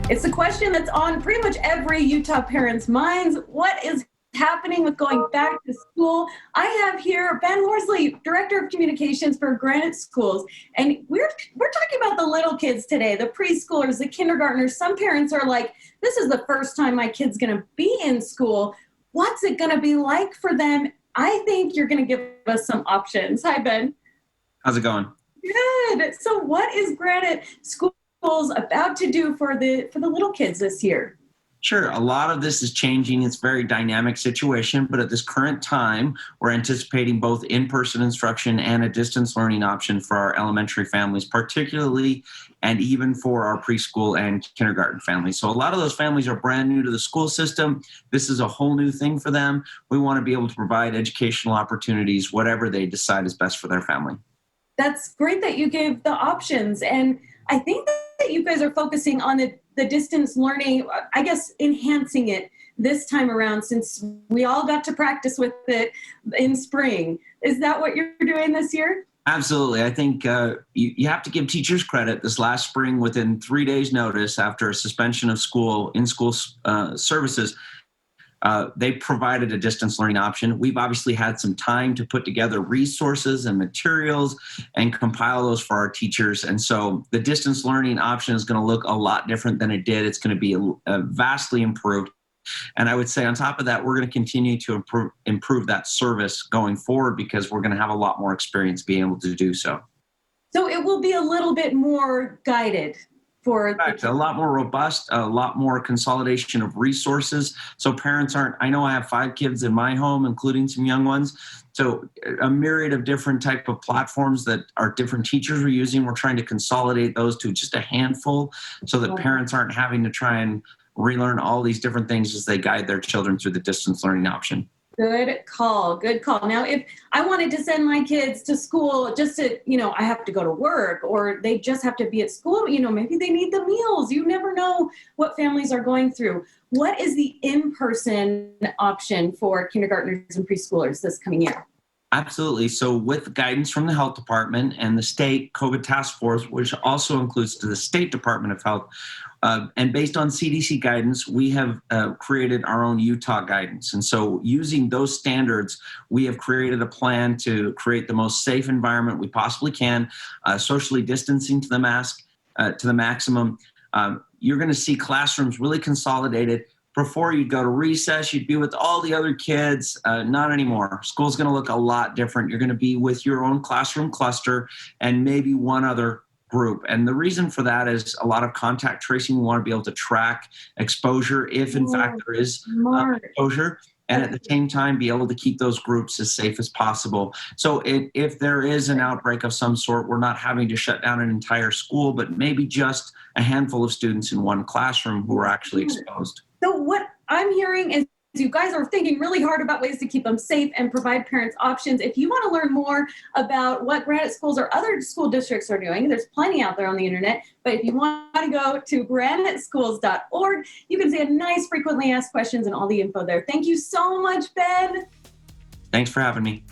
It's a question that's on pretty much every Utah parent's minds. What is happening with going back to school? I have here Ben Horsley, Director of Communications for Granite Schools. And we're talking about the little kids today, the preschoolers, the kindergartners. Some parents are like, this is the first time my kid's going to be in school. What's it going to be like for them? I think you're going to give us some options. Hi, Ben. How's it going? Good. So what is Granite Schools about to do for the little kids this year? Sure. A lot of this is changing. It's a very dynamic situation, but at this current time, we're anticipating both in-person instruction and a distance learning option for our elementary families, particularly and even for our preschool and kindergarten families. So a lot of those families are brand new to the school system. This is a whole new thing for them. We want to be able to provide educational opportunities, whatever they decide is best for their family. That's great that you gave the options. And I think that you guys are focusing on the distance learning, I guess enhancing it this time around since we all got to practice with it in spring. Is that what you're doing this year? Absolutely. I think you have to give teachers credit. This last spring, within 3 days' notice after a suspension of in-school services, they provided a distance learning option. We've obviously had some time to put together resources and materials and compile those for our teachers. And so the distance learning option is going to look a lot different than it did. It's going to be vastly improved. And I would say on top of that, we're going to continue to improve that service going forward because we're going to have a lot more experience being able to do so. So it will be a little bit more guided. Correct. A lot more robust, a lot more consolidation of resources. So parents I know I have 5 kids in my home, including some young ones. So a myriad of different type of platforms that our different teachers are using. We're trying to consolidate those to just a handful so that parents aren't having to try and relearn all these different things as they guide their children through the distance learning option. Good call. Good call. Now, if I wanted to send my kids to school just to, I have to go to work or they just have to be at school, maybe they need the meals. You never know what families are going through. What is the in-person option for kindergartners and preschoolers this coming year? Absolutely. So with guidance from the health department and the state COVID task force, which also includes to the State Department of Health, and based on CDC guidance, we have created our own Utah guidance. And so using those standards, we have created a plan to create the most safe environment we possibly can, socially distancing to the maximum. You're going to see classrooms really consolidated. Before you'd go to recess, you'd be with all the other kids. Not anymore. School's going to look a lot different. You're going to be with your own classroom cluster and maybe one other group. And the reason for that is a lot of contact tracing. We want to be able to track exposure if in fact there is exposure. And at the same time, be able to keep those groups as safe as possible. So if there is an outbreak of some sort, we're not having to shut down an entire school, but maybe just a handful of students in one classroom who are actually exposed. So what I'm hearing is you guys are thinking really hard about ways to keep them safe and provide parents options. If you want to learn more about what Granite Schools or other school districts are doing, there's plenty out there on the internet. But if you want to go to graniteschools.org, you can see a nice frequently asked questions and all the info there. Thank you so much, Ben. Thanks for having me.